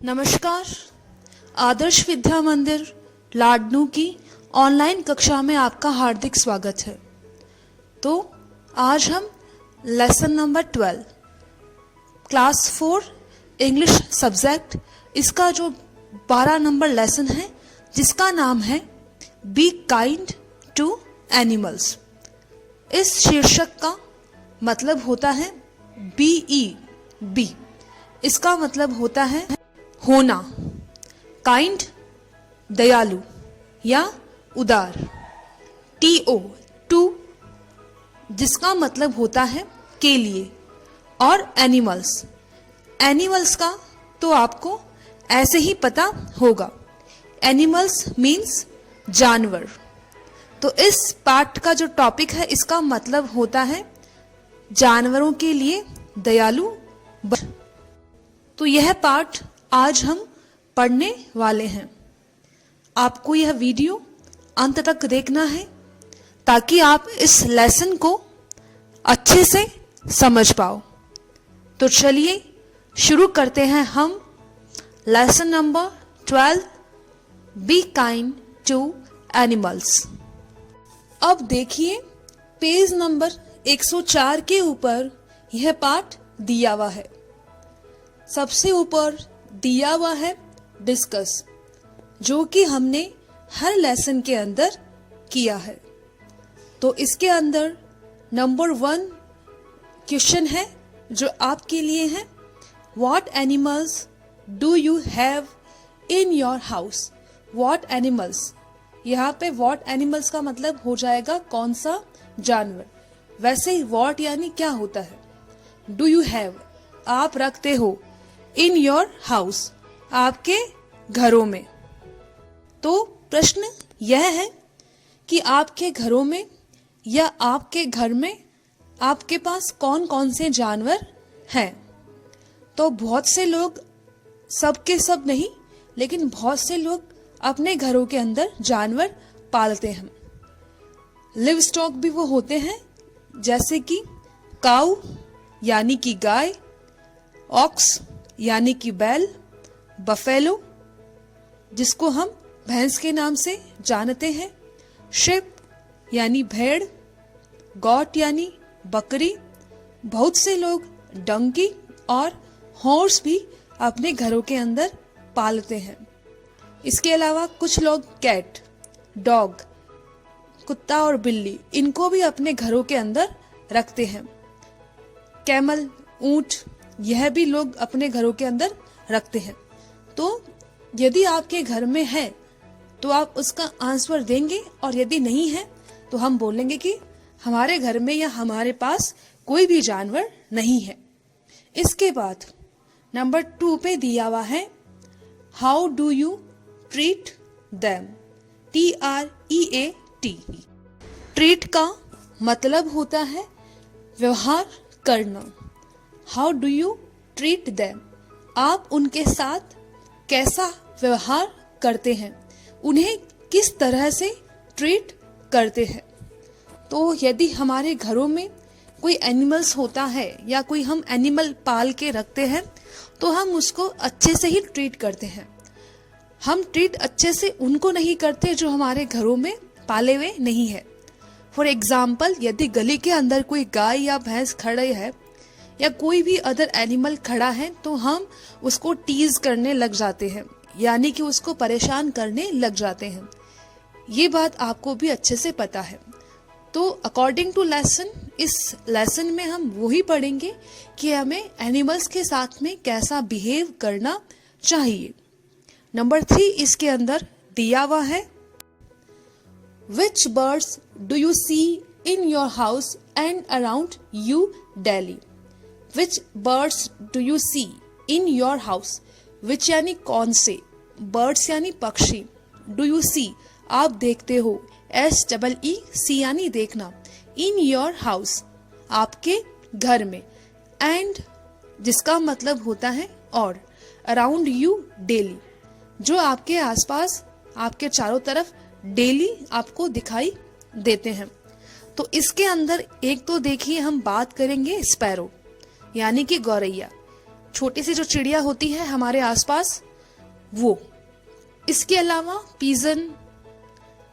नमस्कार। आदर्श विद्या मंदिर लाडनू की ऑनलाइन कक्षा में आपका हार्दिक स्वागत है। तो आज हम lesson number 12 class 4 English subject इसका जो 12 नंबर लेसन है जिसका नाम है बी काइंड टू एनिमल्स। इस शीर्षक का मतलब होता है बी। इसका मतलब होता है होना, काइंड दयालु या उदार, टू जिसका मतलब होता है के लिए, और एनिमल्स का तो आपको ऐसे ही पता होगा। एनिमल्स मीन्स जानवर। तो इस पाठ का जो टॉपिक है इसका मतलब होता है जानवरों के लिए दयालु। तो यह पाठ आज हम पढ़ने वाले हैं। आपको यह वीडियो अंत तक देखना है ताकि आप इस लेसन को अच्छे से समझ पाओ। तो चलिए शुरू करते हैं हम lesson number 12 be kind to animals. अब देखिए पेज नंबर 104 के ऊपर यह पाठ दिया हुआ है। सबसे ऊपर दिया हुआ है डिस्कस, जो कि हमने हर लेसन के अंदर किया है। तो इसके अंदर नंबर 1 क्वेश्चन है जो आपके लिए है, what animals do you have in your house. What animals, यहाँ पे व्हाट एनिमल्स का मतलब हो जाएगा कौन सा जानवर। वैसे ही व्हाट यानी क्या होता है, डू यू हैव आप रखते हो, इन योर हाउस आपके घरों में। तो प्रश्न यह है कि आपके घरों में या आपके घर में आपके पास कौन कौन से जानवर हैं। तो बहुत से लोग, सबके सब नहीं, लेकिन बहुत से लोग अपने घरों के अंदर जानवर पालते हैं। लिव स्टॉक भी वो होते हैं, जैसे कि काऊ यानी कि गाय, ऑक्स यानी कि बैल, बफेलो जिसको हम भैंस के नाम से जानते हैं, शिप यानी भेड़, गॉट यानी बकरी। बहुत से लोग डंकी और हॉर्स भी अपने घरों के अंदर पालते हैं। इसके अलावा कुछ लोग कैट, डॉग, कुत्ता और बिल्ली इनको भी अपने घरों के अंदर रखते हैं। कैमल, ऊंट, यह भी लोग अपने घरों के अंदर रखते हैं। तो यदि आपके घर में है तो आप उसका आंसर देंगे, और यदि नहीं है तो हम बोलेंगे कि हमारे घर में या हमारे पास कोई भी जानवर नहीं है। इसके बाद नंबर 2 पे दिया हुआ है, how do you treat them. TREAT। Treat का मतलब होता है व्यवहार करना। How do you treat them, आप उनके साथ कैसा व्यवहार करते हैं, उन्हें किस तरह से ट्रीट करते हैं। तो यदि हमारे घरों में कोई एनिमल्स होता है या कोई हम एनिमल पाल के रखते हैं तो हम उसको अच्छे से ही ट्रीट करते हैं। हम ट्रीट अच्छे से उनको नहीं करते जो हमारे घरों में पाले हुए नहीं है। फॉर एग्जाम्पल, यदि गली के अंदर कोई गाय या भैंस खड़े है या कोई भी अदर एनिमल खड़ा है तो हम उसको टीज करने लग जाते हैं, यानी कि उसको परेशान करने लग जाते हैं। ये बात आपको भी अच्छे से पता है। तो अकॉर्डिंग टू लेसन, इस लेसन में हम वही पढ़ेंगे कि हमें एनिमल्स के साथ में कैसा बिहेव करना चाहिए। नंबर 3 इसके अंदर दिया हुआ है, which birds do you see in your house and around you daily. Which birds do you see in your house, which यानी कौन से, बर्ड्स यानी पक्षी, डू यू सी आप देखते हो, SEE यानी देखना, इन योर हाउस आपके घर में, एंड जिसका मतलब होता है और, अराउंड यू डेली जो आपके आसपास आपके चारों तरफ डेली आपको दिखाई देते हैं। तो इसके अंदर एक तो देखिए हम बात करेंगे स्पैरो यानी कि गौरैया। छोटी सी जो चिड़िया होती है हमारे आसपास वो। इसके अलावा पीजन,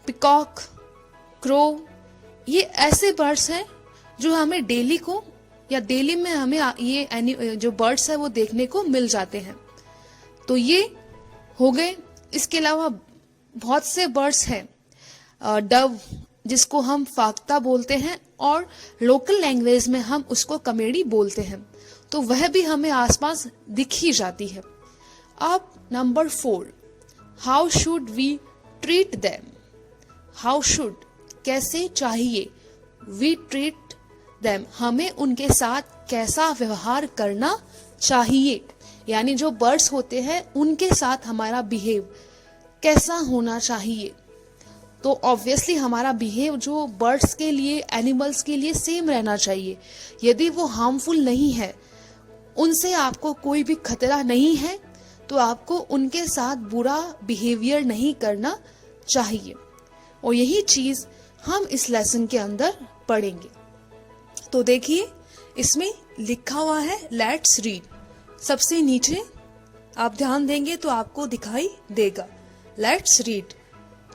पिकॉक, क्रो, ये ऐसे बर्ड्स हैं जो हमें डेली में हमें ये जो बर्ड्स है वो देखने को मिल जाते हैं। तो ये हो गए। इसके अलावा बहुत से बर्ड्स हैं, डव जिसको हम फाख्ता बोलते हैं और लोकल लैंग्वेज में हम उसको कमेडी बोलते हैं, तो वह भी हमें आसपास दिख ही जाती है। अब number 4, how should we treat them. How should कैसे चाहिए, वी ट्रीट देम हमें उनके साथ कैसा व्यवहार करना चाहिए, यानी जो बर्ड्स होते हैं उनके साथ हमारा बिहेव कैसा होना चाहिए। तो ऑब्वियसली हमारा बिहेव जो बर्ड्स के लिए, एनिमल्स के लिए सेम रहना चाहिए। यदि वो हार्मफुल नहीं है, उनसे आपको कोई भी खतरा नहीं है, तो आपको उनके साथ बुरा बिहेवियर नहीं करना चाहिए। और यही चीज हम इस लेसन के अंदर पढ़ेंगे। तो देखिए, इसमें लिखा हुआ है लेट्स रीड। सबसे नीचे आप ध्यान देंगे तो आपको दिखाई देगा लेट्स रीड।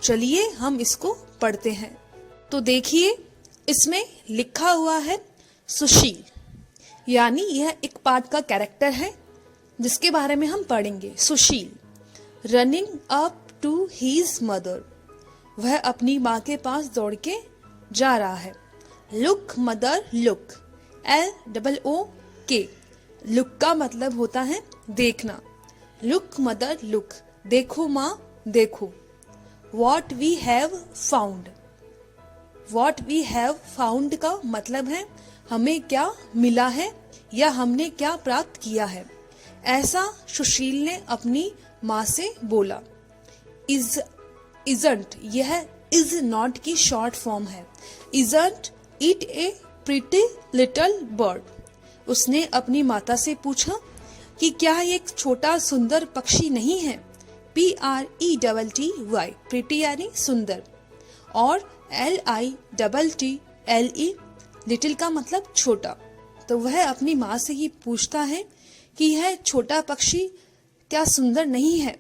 चलिए हम इसको पढ़ते हैं। तो देखिए, इसमें लिखा हुआ है सुशील, यानी यह एक पार्ट का कैरेक्टर है जिसके बारे में हम पढ़ेंगे। Sushil running up to his mother, वह अपनी माँ के पास दौड़ के जा रहा है। Look mother look, LOOK, look का मतलब होता है देखना। लुक मदर लुक, देखो माँ देखो। What we have found, What we have found का मतलब है हमें क्या मिला है या हमने क्या प्राप्त किया है। ऐसा सुशील ने अपनी माँ से बोला। Isn't, यह is not की शॉर्ट फॉर्म है। Isn't it a pretty little bird, उसने अपनी माता से पूछा कि क्या ये एक छोटा सुंदर पक्षी नहीं है। PRETTY, प्रिटी यानी सुंदर, और LITTLE, लिटिल का मतलब छोटा। तो वह अपनी माँ से ही पूछता है कि यह छोटा पक्षी क्या सुंदर नहीं है।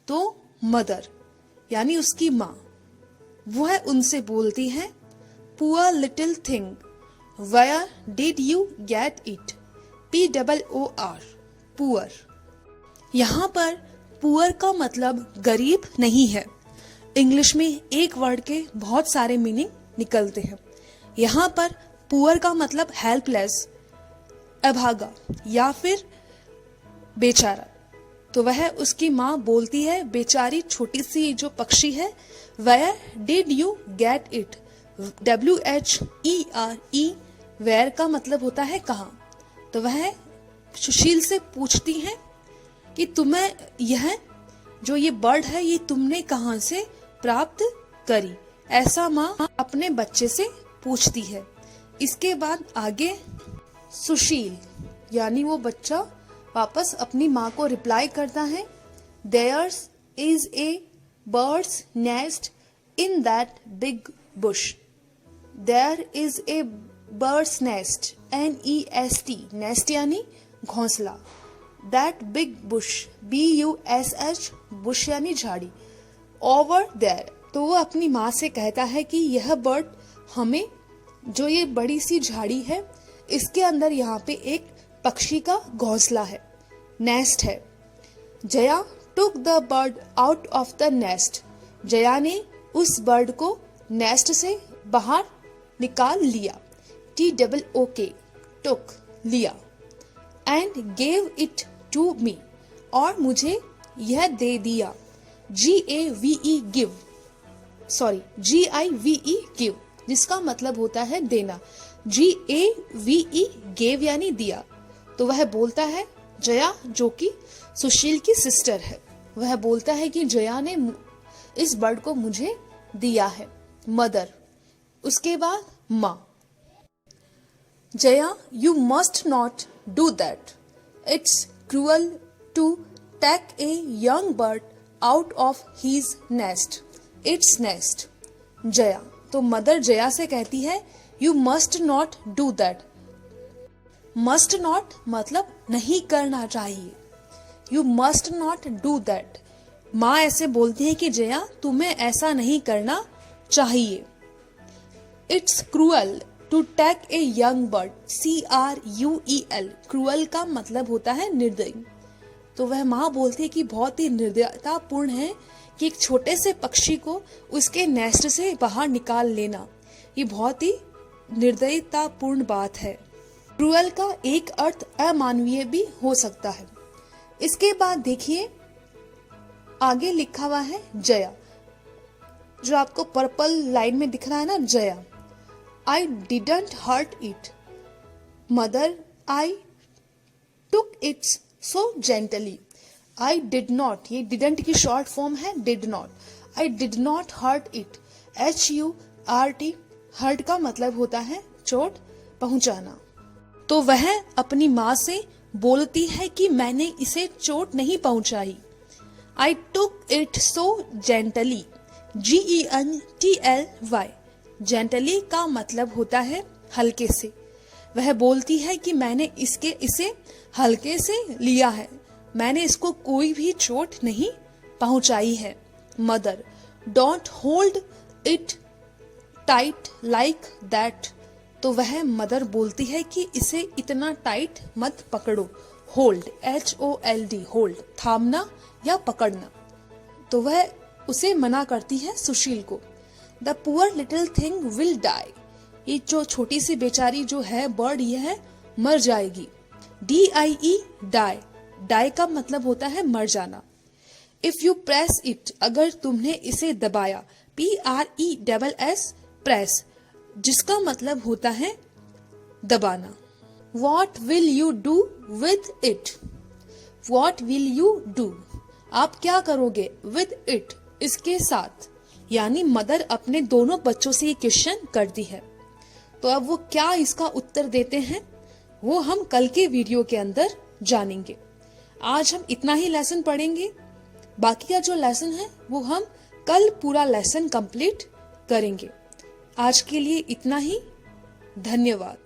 तो मदर यानी उसकी माँ, वह उनसे बोलती है poor little thing, where did you get it. POOR, poor. यहाँ पर पुअर का मतलब गरीब नहीं है। इंग्लिश में एक वर्ड के बहुत सारे मीनिंग निकलते हैं। यहाँ पर पुअर का मतलब हेल्पलेस, अभागा या फिर बेचारा। तो वह उसकी माँ बोलती है बेचारी छोटी सी जो पक्षी है, where did you get it, WHERE, where का मतलब होता है कहाँ। तो वह सुशील से पूछती है कि तुम्हें ये बर्ड है ये तुमने कहाँ से प्राप्त करी। ऐसा माँ अपने बच्चे से पूछती है। इसके बाद आगे सुशील यानी वो बच्चा वापस अपनी माँ को रिप्लाई करता है, There's is a bird's nest in that big bush. There is a bird's nest, NEST, nest यानी घोंसला। That big bush, BUSH, bush यानी झाड़ी। Over there, तो वो अपनी माँ से कहता है कि यह बर्ड हमें, जो ये बड़ी सी झाड़ी है इसके अंदर यहाँ पे एक पक्षी का घोंसला है, नेस्ट है। Jaya took the bird out of the nest, Jaya ने उस बर्ड को नेस्ट से बाहर निकाल लिया। TOOK, took, लिया। And gave it to me, और मुझे यह दे दिया। GAVE, give, give, जिसका मतलब होता है देना। GAVE, gave यानी दिया। तो वह बोलता है, जया जो कि सुशील की सिस्टर है, वह बोलता है कि जया ने इस बर्ड को मुझे दिया है। मदर, उसके बाद माँ। Jaya, you must not do that. It's cruel to take a young bird out of his nest. Its nest. Jaya, तो मदर जया से कहती है you must not do that. Must not मतलब नहीं करना चाहिए। You must not do that. माँ ऐसे बोलती है कि जया तुम्हें ऐसा नहीं करना चाहिए। It's cruel to take a young bird, CRUEL। Cruel का मतलब होता है निर्दयी। तो वह माँ बोलती है कि बहुत ही निर्दयतापूर्ण है कि एक छोटे से पक्षी को उसके नेस्ट से बाहर निकाल लेना, ये बहुत ही निर्दयतापूर्ण बात है। क्रूअल का एक अर्थ अमानवीय भी हो सकता है। इसके बाद देखिए आगे लिखा हुआ है जया, जो आपको पर्पल लाइन में दिख रहा है ना, Jaya. I didn't hurt it, mother, I took it so gently. I did not, ये didn't की शॉर्ट फॉर्म है did not. I did not hurt it, HURT। Hurt का मतलब होता है चोट पहुंचाना। तो वह अपनी माँ से बोलती है कि मैंने इसे चोट नहीं पहुंचाई। I took it so gently, GENTLY। Gently का मतलब होता है हल्के से। वह बोलती है कि मैंने इसे हल्के से लिया है, मैंने इसको कोई भी चोट नहीं पहुंचाई है। Mother, don't hold it tight like that. तो वह मदर बोलती है कि इसे इतना टाइट मत पकड़ो। होल्ड, HOLD, होल्ड, थामना या पकड़ना। तो वह उसे मना करती है सुशील को। The poor little thing will die। ये जो छोटी सी बेचारी जो है बर्ड, यह है मर जाएगी। DIE, die। die का मतलब होता है मर जाना। If you press it, अगर तुमने इसे दबाया। PRESS, press, जिसका मतलब होता है दबाना। What will you do with it? What will you do? आप क्या करोगे? With it, इसके साथ। यानी मदर अपने दोनों बच्चों से ये क्वेश्चन करती है। तो अब वो क्या इसका उत्तर देते हैं वो हम कल के वीडियो के अंदर जानेंगे। आज हम इतना ही लेसन पढ़ेंगे, बाकी का जो लेसन है वो हम कल पूरा लेसन कंप्लीट करेंगे। आज के लिए इतना ही, धन्यवाद।